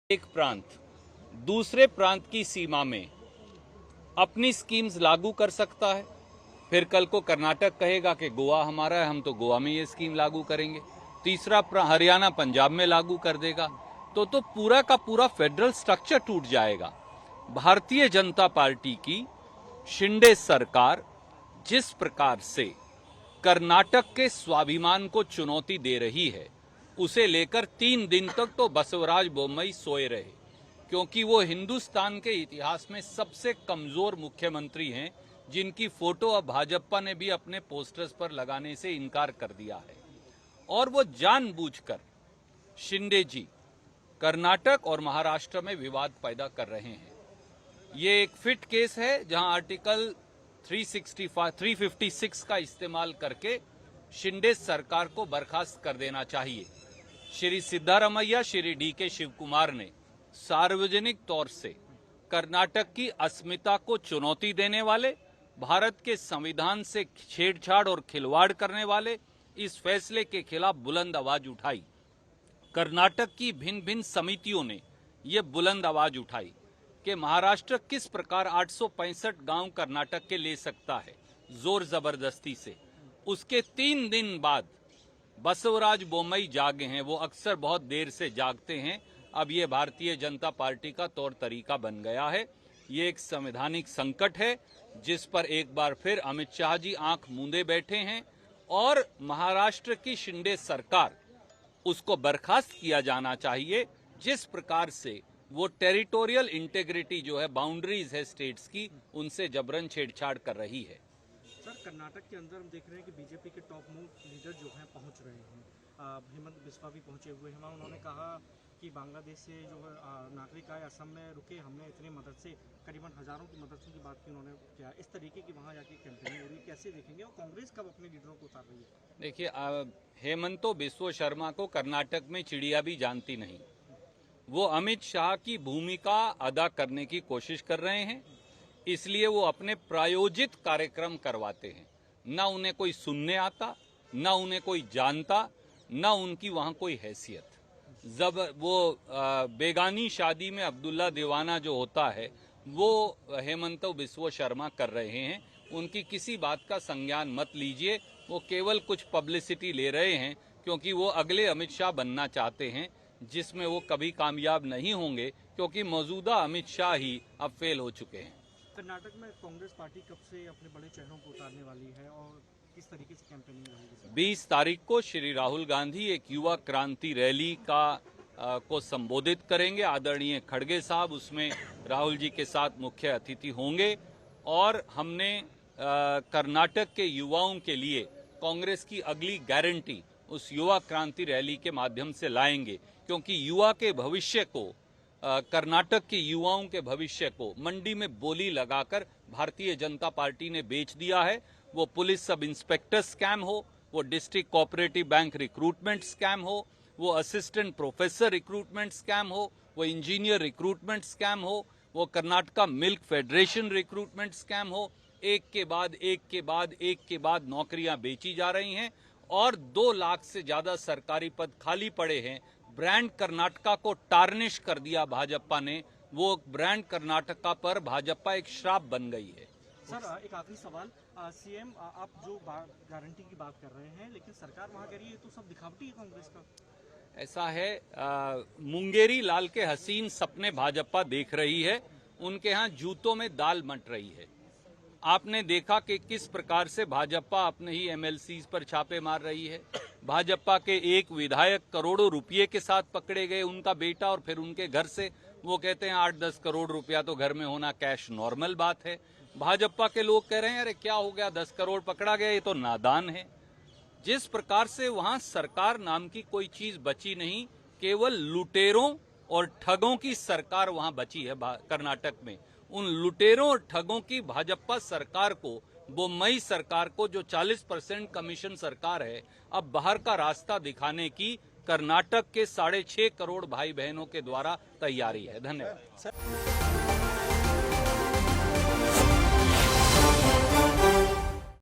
एक प्रांत दूसरे प्रांत की सीमा में अपनी स्कीम्स लागू कर सकता है। फिर कल को कर्नाटक कहेगा कि गोवा हमारा है, हम तो गोवा में ये स्कीम लागू करेंगे। तीसरा हरियाणा पंजाब में लागू कर देगा, तो पूरा का पूरा फेडरल स्ट्रक्चर टूट जाएगा। भारतीय जनता पार्टी की शिंदे सरकार जिस प्रकार से कर्नाटक के स्वाभिमान को चुनौती दे रही है, उसे लेकर 3 दिन तक तो बसवराज बोम्मई सोए रहे, क्योंकि वो हिंदुस्तान के इतिहास में सबसे कमजोर मुख्यमंत्री हैं जिनकी फोटो अब भाजपा ने भी अपने पोस्टर्स पर लगाने से इनकार कर दिया है। और वो जानबूझकर शिंदे जी कर्नाटक और महाराष्ट्र में विवाद पैदा कर रहे हैं। ये एक फिट केस है जहां आर्टिकल 356 का इस्तेमाल करके शिंदे सरकार को बर्खास्त कर देना चाहिए। श्री सिद्धारमैया, श्री DK शिवकुमार ने सार्वजनिक तौर से कर्नाटक की अस्मिता को चुनौती देने वाले, भारत के संविधान से छेड़छाड़ और खिलवाड़ करने वाले इस फैसले के खिलाफ बुलंद आवाज उठाई। कर्नाटक की भिन्न भिन्न समितियों ने ये बुलंद आवाज उठाई कि महाराष्ट्र किस प्रकार 865 गांव कर्नाटक के ले सकता है जोर जबरदस्ती से। उसके 3 दिन बाद बसवराज बोम्मई जागे हैं। वो अक्सर बहुत देर से जागते हैं। अब ये भारतीय जनता पार्टी का तौर तरीका बन गया है। ये एक संवैधानिक संकट है जिस पर एक बार फिर अमित शाह जी आंख मूंदे बैठे हैं और महाराष्ट्र की शिंदे सरकार, उसको बर्खास्त किया जाना चाहिए। जिस प्रकार से वो टेरिटोरियल इंटेग्रिटी जो है, बाउंड्रीज है स्टेट्स की, उनसे जबरन छेड़छाड़ कर रही है। सर, कर्नाटक के अंदर हम देख रहे हैं कि बीजेपी के टॉप मोस्ट लीडर जो हैं पहुंच रहे हैं। हेमंत बिस्वा भी पहुंचे हुए हैं। उन्होंने कहा कि बांग्लादेश से जो नागरिक आए असम में रुके, हमने इतनी मदद से करीबन हजारों की मदद की बात की उन्होंने किया। इस तरीके की वहाँ जाके कैंपेनिंग हो रही है, कैसे देखेंगे? और कांग्रेस कब अपने लीडरों को उतार रही है? देखिए, हेमंतो बिस्वा शर्मा को कर्नाटक में चिड़िया भी जानती नहीं। वो अमित शाह की भूमिका अदा करने की कोशिश कर रहे हैं, इसलिए वो अपने प्रायोजित कार्यक्रम करवाते हैं। ना उन्हें कोई सुनने आता, ना उन्हें कोई जानता, ना उनकी वहाँ कोई हैसियत। जब वो बेगानी शादी में अब्दुल्ला दीवाना जो होता है, वो हेमंत बिस्वा शर्मा कर रहे हैं। उनकी किसी बात का संज्ञान मत लीजिए। वो केवल कुछ पब्लिसिटी ले रहे हैं, क्योंकि वो अगले अमित शाह बनना चाहते हैं, जिसमें वो कभी कामयाब नहीं होंगे, क्योंकि मौजूदा अमित शाह ही अब फेल हो चुके हैं। कर्नाटक में कांग्रेस पार्टी कब से अपने बड़े चेहरों को उतारने वाली है और किस तरीके से कैंपेनिंग रहेगी? 20 तारीख को श्री राहुल गांधी एक युवा क्रांति रैली को संबोधित करेंगे। आदरणीय खड़गे साहब उसमें राहुल जी के साथ मुख्य अतिथि होंगे। और हमने कर्नाटक के युवाओं के लिए कांग्रेस की अगली गारंटी उस युवा क्रांति रैली के माध्यम से लाएंगे, क्योंकि युवा के भविष्य को, कर्नाटक के युवाओं के भविष्य को मंडी में बोली लगाकर भारतीय जनता पार्टी ने बेच दिया है। वो पुलिस सब इंस्पेक्टर स्कैम हो, वो district cooperative bank recruitment scam हो, वो असिस्टेंट प्रोफेसर रिक्रूटमेंट स्कैम हो, वो इंजीनियर रिक्रूटमेंट स्कैम हो, वो Karnataka milk federation recruitment scam हो, एक के बाद एक के बाद एक के बाद नौकरियां बेची जा रही हैं और 2 लाख से ज्यादा सरकारी पद खाली पड़े हैं। ब्रांड कर्नाटका को टार्निश कर दिया भाजपा ने। वो ब्रांड कर्नाटका पर भाजपा एक श्राप बन गई है। सर, एक आखिरी सवाल। सीएम, आप जो गारंटी की बात कर रहे हैं, लेकिन सरकार वहाँ कह रही है तो सब दिखावटी है कांग्रेस का। ऐसा है, मुंगेरी लाल के हसीन सपने भाजपा देख रही है। उनके यहाँ जूतों में दाल मट रही है। आपने देखा कि किस प्रकार से भाजपा अपने ही MLCs पर छापे मार रही है। भाजपा के एक विधायक करोड़ों रुपये के साथ पकड़े गए, उनका बेटा, और फिर उनके घर से वो कहते हैं 8-10 करोड़ रुपया तो घर में होना कैश नॉर्मल बात है। भाजपा के लोग कह रहे हैं अरे क्या हो गया, 10 करोड़ पकड़ा गया, ये तो नादान है। जिस प्रकार से वहां सरकार नाम की कोई चीज बची नहीं, केवल लुटेरों और ठगों की सरकार वहां बची है कर्नाटक में। उन लुटेरों और ठगों की भाजपा सरकार को, बोम्मई सरकार को, जो 40% कमीशन सरकार है, अब बाहर का रास्ता दिखाने की कर्नाटक के 6.5 करोड़ भाई बहनों के द्वारा तैयारी है। धन्यवाद।